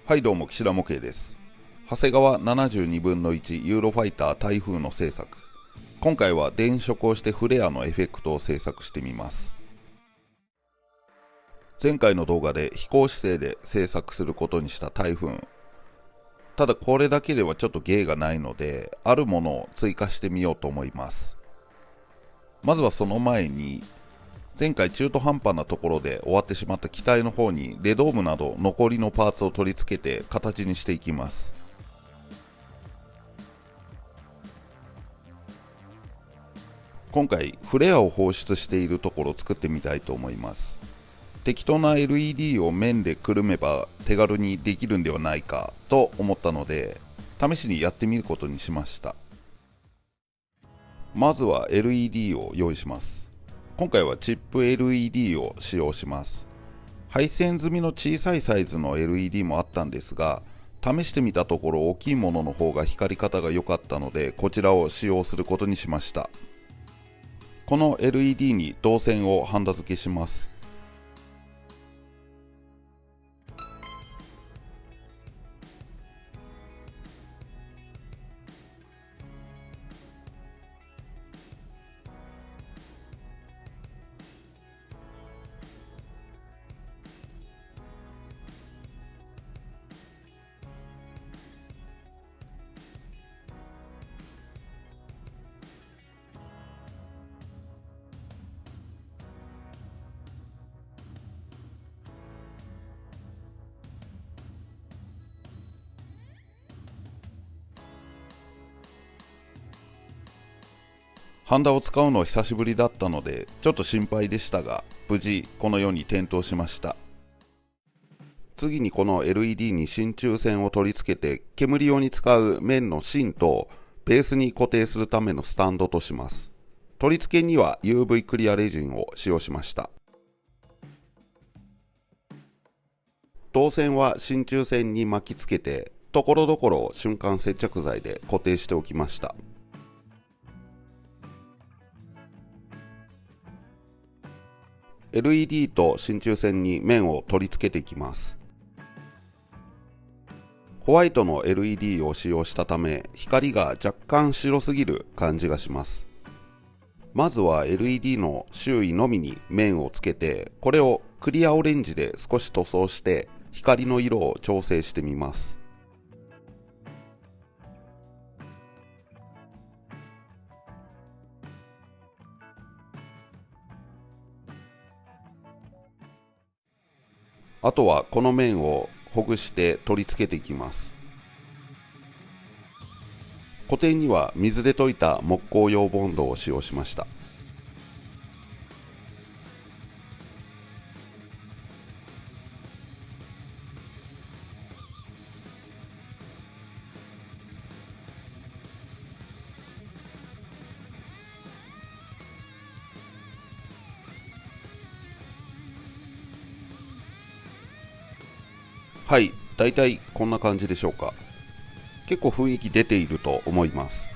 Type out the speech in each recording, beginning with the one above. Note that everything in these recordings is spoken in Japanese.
はいどうも、岸田模型です。長谷川72分の1ユーロファイター台風の制作。今回は電飾をしてフレアのエフェクトを制作してみます。前回の動画で飛行姿勢で制作することにした台風。ただこれだけではちょっと芸がないので、あるものを追加してみようと思います。まずはその前に、前回中途半端なところで終わってしまった機体の方にレドームなど残りのパーツを取り付けて形にしていきます。今回フレアを放出しているところを作ってみたいと思います。適当な LED を面でくるめば手軽にできるんではないかと思ったので、試しにやってみることにしました。まずは LED を用意します。今回はチップ LED を使用します。配線済みの小さいサイズの LED もあったんですが、試してみたところ大きいものの方が光り方が良かったので、こちらを使用することにしました。この LED に導線をハンダ付けします。ハンダを使うの久しぶりだったのでちょっと心配でしたが、無事このように点灯しました。次にこの LED に真鍮線を取り付けて、煙用に使う面の芯とベースに固定するためのスタンドとします。取り付けには UV クリアレジンを使用しました。導線は真鍮線に巻きつけて、ところどころ瞬間接着剤で固定しておきました。LED と真鍮線に面を取り付けていきます。ホワイトの LED を使用したため、光が若干白すぎる感じがします。まずは LED の周囲のみに面をつけて、これをクリアオレンジで少し塗装して光の色を調整してみます。あとはこの面をほぐして取り付けていきます。固定には水で溶いた木工用ボンドを使用しました。はい、だいたいこんな感じでしょうか。結構雰囲気出ていると思います。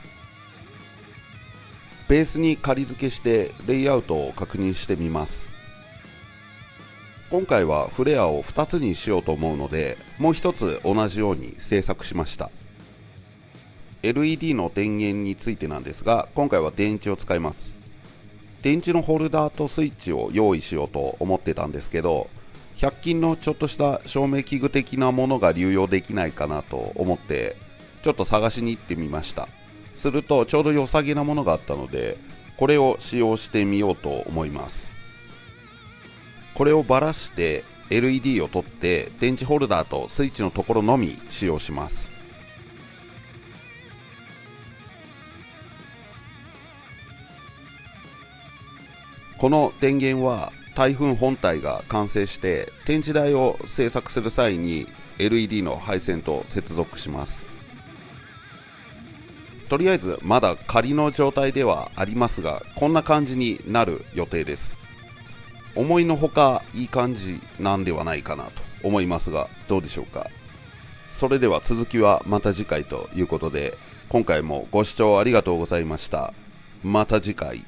ベースに仮付けしてレイアウトを確認してみます。今回はフレアを2つにしようと思うので、もう1つ同じように製作しました。LED の電源についてなんですが、今回は電池を使います。電池のホルダーとスイッチを用意しようと思ってたんですけど、100均のちょっとした照明器具的なものが流用できないかなと思ってちょっと探しに行ってみました。するとちょうど良さげなものがあったので、これを使用してみようと思います。これをバラして LED を取って電池ホルダーとスイッチのところのみ使用します。この電源は台風本体が完成して展示台を製作する際に LED の配線と接続します。とりあえずまだ仮の状態ではありますが、こんな感じになる予定です。思いのほかいい感じなんではないかなと思いますが、どうでしょうか。それでは続きはまた次回ということで、今回もご視聴ありがとうございました。また次回。